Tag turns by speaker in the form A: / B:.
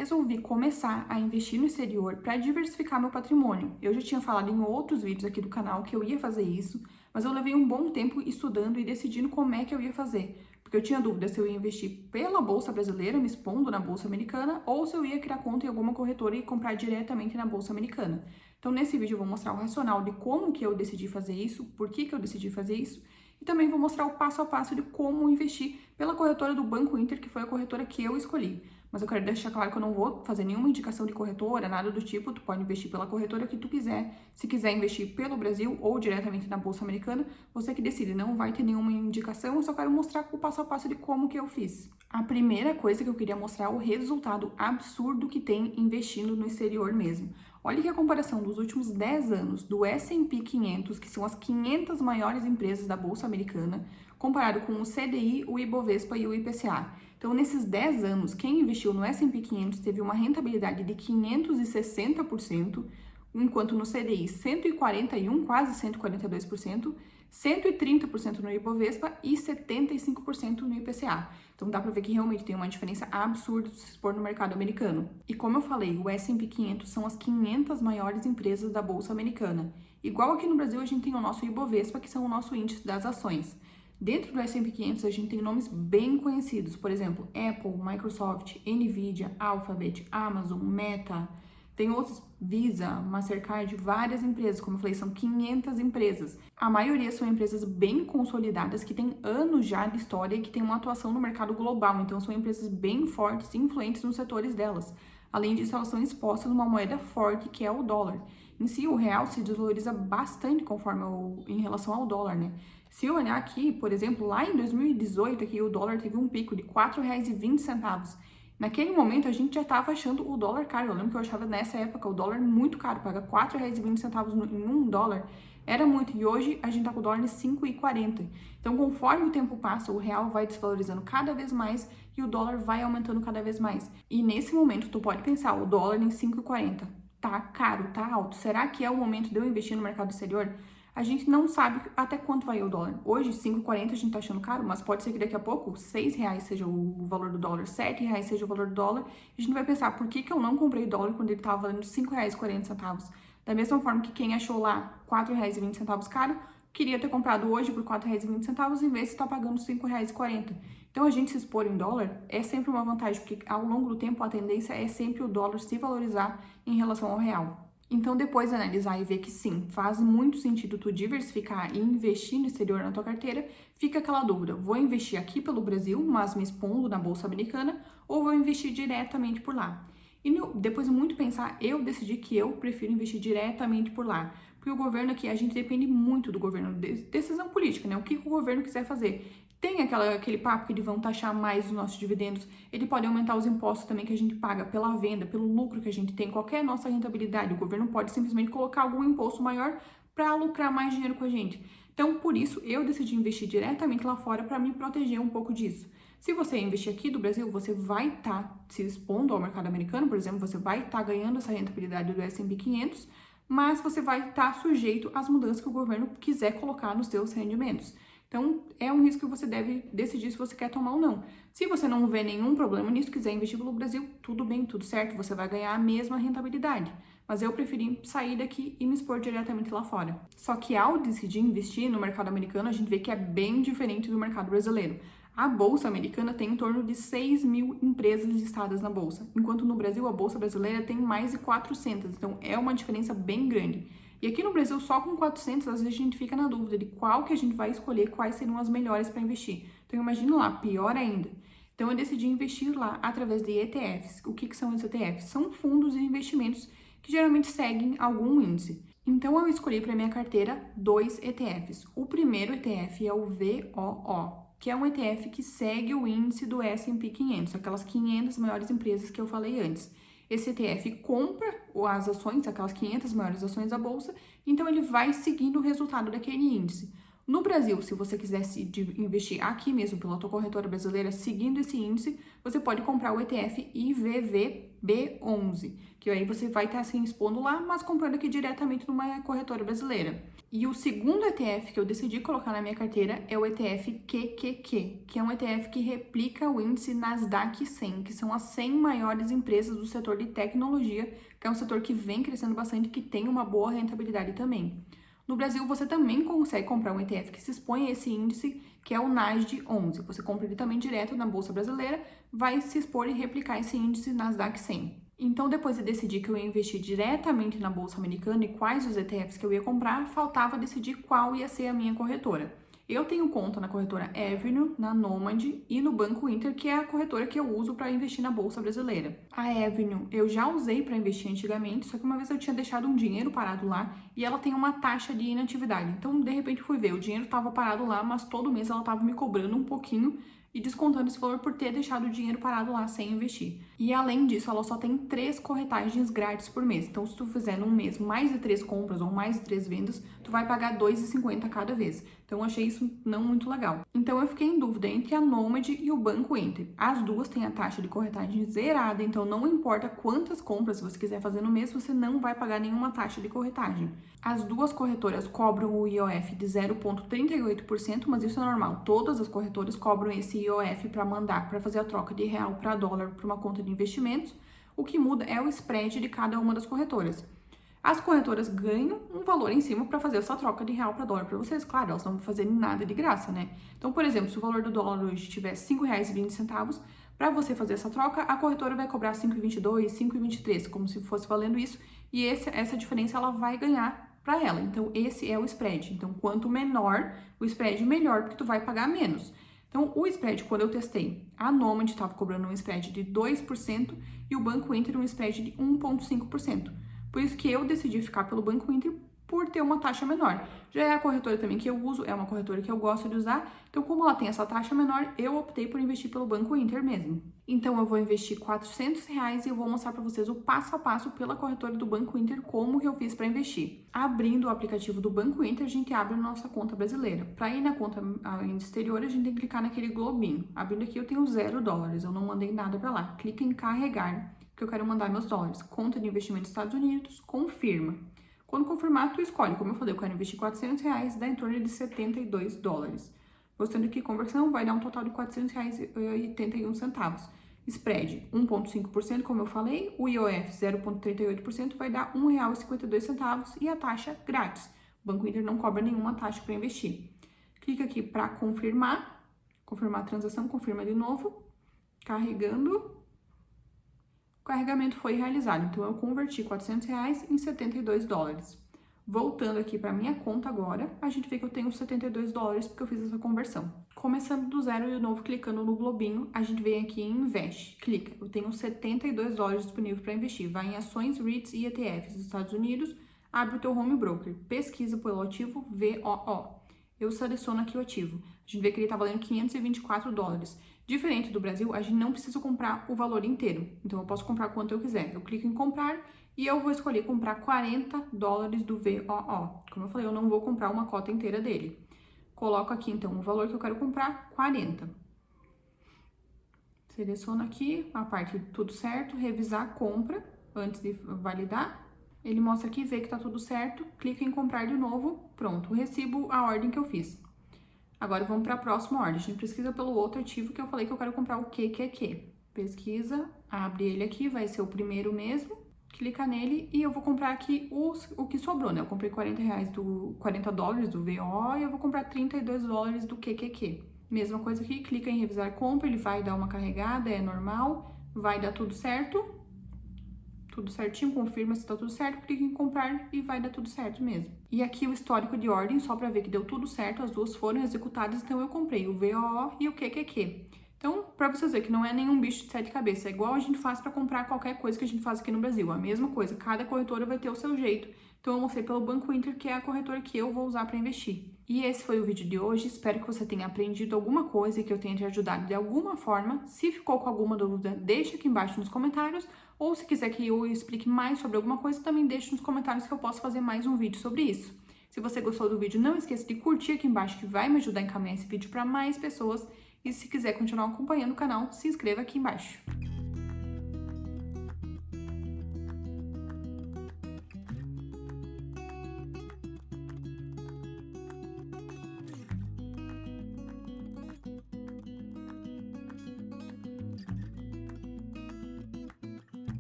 A: resolvi começar a investir no exterior para diversificar meu patrimônio. Eu já tinha falado em outros vídeos aqui do canal que eu ia fazer isso, mas eu levei um bom tempo estudando e decidindo como é que eu ia fazer. Porque eu tinha dúvida se eu ia investir pela Bolsa Brasileira, me expondo na Bolsa Americana, ou se eu ia criar conta em alguma corretora e comprar diretamente na Bolsa Americana. Então, nesse vídeo eu vou mostrar o racional de como que eu decidi fazer isso, por que que eu decidi fazer isso, e também vou mostrar o passo a passo de como investir pela corretora do Banco Inter, que foi a corretora que eu escolhi. Mas eu quero deixar claro que eu não vou fazer nenhuma indicação de corretora, nada do tipo. Tu pode investir pela corretora que tu quiser. Se quiser investir pelo Brasil ou diretamente na Bolsa Americana, você que decide. Não vai ter nenhuma indicação, eu só quero mostrar o passo a passo de como que eu fiz. A primeira coisa que eu queria mostrar é o resultado absurdo que tem investindo no exterior mesmo. Olha que a comparação dos últimos 10 anos do S&P 500, que são as 500 maiores empresas da Bolsa Americana, comparado com o CDI, o Ibovespa e o IPCA. Então, nesses 10 anos, quem investiu no S&P 500 teve uma rentabilidade de 560%, enquanto no CDI 141%, quase 142%, 130% no Ibovespa e 75% no IPCA. Então dá para ver que realmente tem uma diferença absurda se expor no mercado americano. E como eu falei, o S&P 500 são as 500 maiores empresas da Bolsa Americana. Igual aqui no Brasil, a gente tem o nosso Ibovespa, que são o nosso índice das ações. Dentro do S&P 500, a gente tem nomes bem conhecidos, por exemplo, Apple, Microsoft, Nvidia, Alphabet, Amazon, Meta. Tem outros, Visa, Mastercard, várias empresas, como eu falei, são 500 empresas. A maioria são empresas bem consolidadas, que têm anos já de história e que têm uma atuação no mercado global, então são empresas bem fortes e influentes nos setores delas. Além disso, elas são expostas a uma moeda forte, que é o dólar. Em si, o real se desvaloriza bastante em relação ao dólar, né? Se eu olhar aqui, por exemplo, lá em 2018, aqui, o dólar teve um pico de R$ 4,20. Naquele momento, a gente já estava achando o dólar caro. Eu lembro que eu achava nessa época o dólar muito caro. Pagar R$ 4,20 em $1 era muito. E hoje a gente está com o dólar de R$ 5,40. Então, conforme o tempo passa, o real vai desvalorizando cada vez mais e o dólar vai aumentando cada vez mais. E nesse momento, tu pode pensar, o dólar em 5,40. Tá caro, tá alto. Será que é o momento de eu investir no mercado exterior? A gente não sabe até quanto vai o dólar. Hoje, 5,40 a gente tá achando caro, mas pode ser que daqui a pouco R$ 6 seja o valor do dólar, R$ 7 seja o valor do dólar. E a gente vai pensar, por que que eu não comprei dólar quando ele tava valendo R$ 5,40? Da mesma forma que quem achou lá R$ 4,20 caro, queria ter comprado hoje por R$ 4,20 em vez de estar pagando R$ 5,40. Então, a gente se expor em dólar é sempre uma vantagem, porque ao longo do tempo a tendência é sempre o dólar se valorizar em relação ao real. Então, depois de analisar e ver que sim, faz muito sentido tu diversificar e investir no exterior na tua carteira, fica aquela dúvida, vou investir aqui pelo Brasil, mas me expondo na Bolsa Americana, ou vou investir diretamente por lá? E depois de muito pensar, eu decidi que eu prefiro investir diretamente por lá. Porque o governo aqui, a gente depende muito do governo, decisão política, né? O que o governo quiser fazer. Tem aquele papo que eles vão taxar mais os nossos dividendos, ele pode aumentar os impostos também que a gente paga pela venda, pelo lucro que a gente tem, qualquer nossa rentabilidade. O governo pode simplesmente colocar algum imposto maior para lucrar mais dinheiro com a gente. Então, por isso, eu decidi investir diretamente lá fora para me proteger um pouco disso. Se você investir aqui do Brasil, você vai estar se expondo ao mercado americano, por exemplo, você vai estar ganhando essa rentabilidade do S&P 500, mas você vai estar sujeito às mudanças que o governo quiser colocar nos seus rendimentos. Então, é um risco que você deve decidir se você quer tomar ou não. Se você não vê nenhum problema nisso, quiser investir pelo Brasil, tudo bem, tudo certo, você vai ganhar a mesma rentabilidade. Mas eu preferi sair daqui e me expor diretamente lá fora. Só que ao decidir investir no mercado americano, a gente vê que é bem diferente do mercado brasileiro. A Bolsa Americana tem em torno de 6 mil empresas listadas na Bolsa, enquanto no Brasil a Bolsa Brasileira tem mais de 400, então é uma diferença bem grande. E aqui no Brasil, só com 400, às vezes a gente fica na dúvida de qual que a gente vai escolher, quais seriam as melhores para investir. Então, imagina lá, pior ainda. Então, eu decidi investir lá através de ETFs. O que são os ETFs? São fundos de investimentos que geralmente seguem algum índice. Então, eu escolhi para minha carteira 2 ETFs. O primeiro ETF é o VOO, que é um ETF que segue o índice do S&P 500, aquelas 500 maiores empresas que eu falei antes. Esse ETF compra as ações, aquelas 500 maiores ações da bolsa, então ele vai seguindo o resultado daquele índice. No Brasil, se você quisesse investir aqui mesmo pela tua corretora brasileira, seguindo esse índice, você pode comprar o ETF IVVBI. B11, que aí você vai estar assim expondo lá, mas comprando aqui diretamente numa corretora brasileira. E o segundo ETF que eu decidi colocar na minha carteira é o ETF QQQ, que é um ETF que replica o índice Nasdaq 100, que são as 100 maiores empresas do setor de tecnologia, que é um setor que vem crescendo bastante e que tem uma boa rentabilidade também. No Brasil, você também consegue comprar um ETF que se expõe a esse índice, que é o NASD 11. Você compra ele também direto na Bolsa Brasileira, vai se expor e replicar esse índice Nasdaq 100. Então, depois de decidir que eu ia investir diretamente na Bolsa Americana e quais os ETFs que eu ia comprar, faltava decidir qual ia ser a minha corretora. Eu tenho conta na corretora Avenue, na Nomad e no Banco Inter, que é a corretora que eu uso para investir na Bolsa Brasileira. A Avenue eu já usei para investir antigamente, só que uma vez eu tinha deixado um dinheiro parado lá e ela tem uma taxa de inatividade. Então, de repente, fui ver, o dinheiro estava parado lá, mas todo mês ela estava me cobrando um pouquinho e descontando esse valor por ter deixado o dinheiro parado lá sem investir. E além disso, ela só tem 3 corretagens grátis por mês. Então, se tu fizer num mês mais de 3 compras ou mais de 3 vendas, tu vai pagar R$ 2,50 cada vez. Então, eu achei isso não muito legal. Então, eu fiquei em dúvida entre a Nomad e o Banco Inter. As duas têm a taxa de corretagem zerada, então não importa quantas compras você quiser fazer no mês, você não vai pagar nenhuma taxa de corretagem. As duas corretoras cobram o IOF de 0,38%, mas isso é normal. Todas as corretoras cobram esse IOF para mandar, para fazer a troca de real para dólar para uma conta de investimentos. O que muda é o spread de cada uma das corretoras. As corretoras ganham um valor em cima para fazer essa troca de real para dólar para vocês. Claro, elas não vão fazer nada de graça, né? Então, por exemplo, se o valor do dólar hoje estiver R$ 5,20, para você fazer essa troca, a corretora vai cobrar 5,22, 5,23, como se fosse valendo isso, e essa diferença ela vai ganhar para ela. Então, esse é o spread. Então, quanto menor o spread, melhor, porque tu vai pagar menos. Então, o spread, quando eu testei, a Nomad estava cobrando um spread de 2% e o Banco Inter um spread de 1,5%. Por isso que eu decidi ficar pelo Banco Inter por ter uma taxa menor. Já é a corretora também que eu uso, é uma corretora que eu gosto de usar. Então, como ela tem essa taxa menor, eu optei por investir pelo Banco Inter mesmo. Então, eu vou investir R$400 e eu vou mostrar para vocês o passo a passo pela corretora do Banco Inter, como que eu fiz para investir. Abrindo o aplicativo do Banco Inter, a gente abre a nossa conta brasileira. Para ir na conta exterior, a gente tem que clicar naquele globinho. Abrindo aqui, eu tenho $0, eu não mandei nada para lá. Clica em carregar, que eu quero mandar meus dólares. Conta de investimento dos Estados Unidos, confirma. Quando confirmar, tu escolhe. Como eu falei, eu quero investir R$400, dá em torno de $72. Gostando aqui, conversão, vai dar um total de R$400,81. Spread, 1,5%, como eu falei. O IOF, 0,38%, vai dar R$1,52 e a taxa grátis. O Banco Inter não cobra nenhuma taxa para investir. Clica aqui para confirmar. Confirmar a transação, confirma de novo. Carregando. O carregamento foi realizado, então eu converti R$400 em $72. Voltando aqui para minha conta agora, a gente vê que eu tenho $72 porque eu fiz essa conversão. Começando do zero de novo, clicando no globinho, a gente vem aqui em Invest. Clica, eu tenho $72 disponível para investir. Vai em ações, REITs e ETFs dos Estados Unidos, abre o teu home broker, pesquisa pelo ativo VOO. Eu seleciono aqui o ativo. A gente vê que ele está valendo $524. Diferente do Brasil, a gente não precisa comprar o valor inteiro. Então, eu posso comprar quanto eu quiser. Eu clico em comprar e eu vou escolher comprar $40 do VOO. Como eu falei, eu não vou comprar uma cota inteira dele. Coloco aqui, então, o valor que eu quero comprar, 40. Seleciono aqui a parte de tudo certo, revisar a compra antes de validar. Ele mostra aqui, vê que tá tudo certo, clica em comprar de novo, pronto, recebo a ordem que eu fiz. Agora vamos para a próxima ordem, a gente pesquisa pelo outro ativo que eu falei que eu quero comprar o QQQ. Pesquisa, abre ele aqui, vai ser o primeiro mesmo, clica nele e eu vou comprar aqui o que sobrou, né? Eu comprei $40 do VO e eu vou comprar $32 do QQQ. Mesma coisa aqui, clica em revisar compra, ele vai dar uma carregada, é normal, vai dar tudo certo. Tudo certinho, confirma se tá tudo certo, clica em comprar e vai dar tudo certo mesmo. E aqui o histórico de ordem, só para ver que deu tudo certo, as duas foram executadas, então eu comprei o VOO e o QQQ. Então, para vocês verem que não é nenhum bicho de 7 cabeças, é igual a gente faz para comprar qualquer coisa que a gente faz aqui no Brasil, a mesma coisa, cada corretora vai ter o seu jeito. Então, eu mostrei pelo Banco Inter, que é a corretora que eu vou usar para investir. E esse foi o vídeo de hoje, espero que você tenha aprendido alguma coisa e que eu tenha te ajudado de alguma forma. Se ficou com alguma dúvida, deixa aqui embaixo nos comentários, ou se quiser que eu explique mais sobre alguma coisa, também deixa nos comentários que eu posso fazer mais um vídeo sobre isso. Se você gostou do vídeo, não esqueça de curtir aqui embaixo, que vai me ajudar a encaminhar esse vídeo para mais pessoas. E se quiser continuar acompanhando o canal, se inscreva aqui embaixo.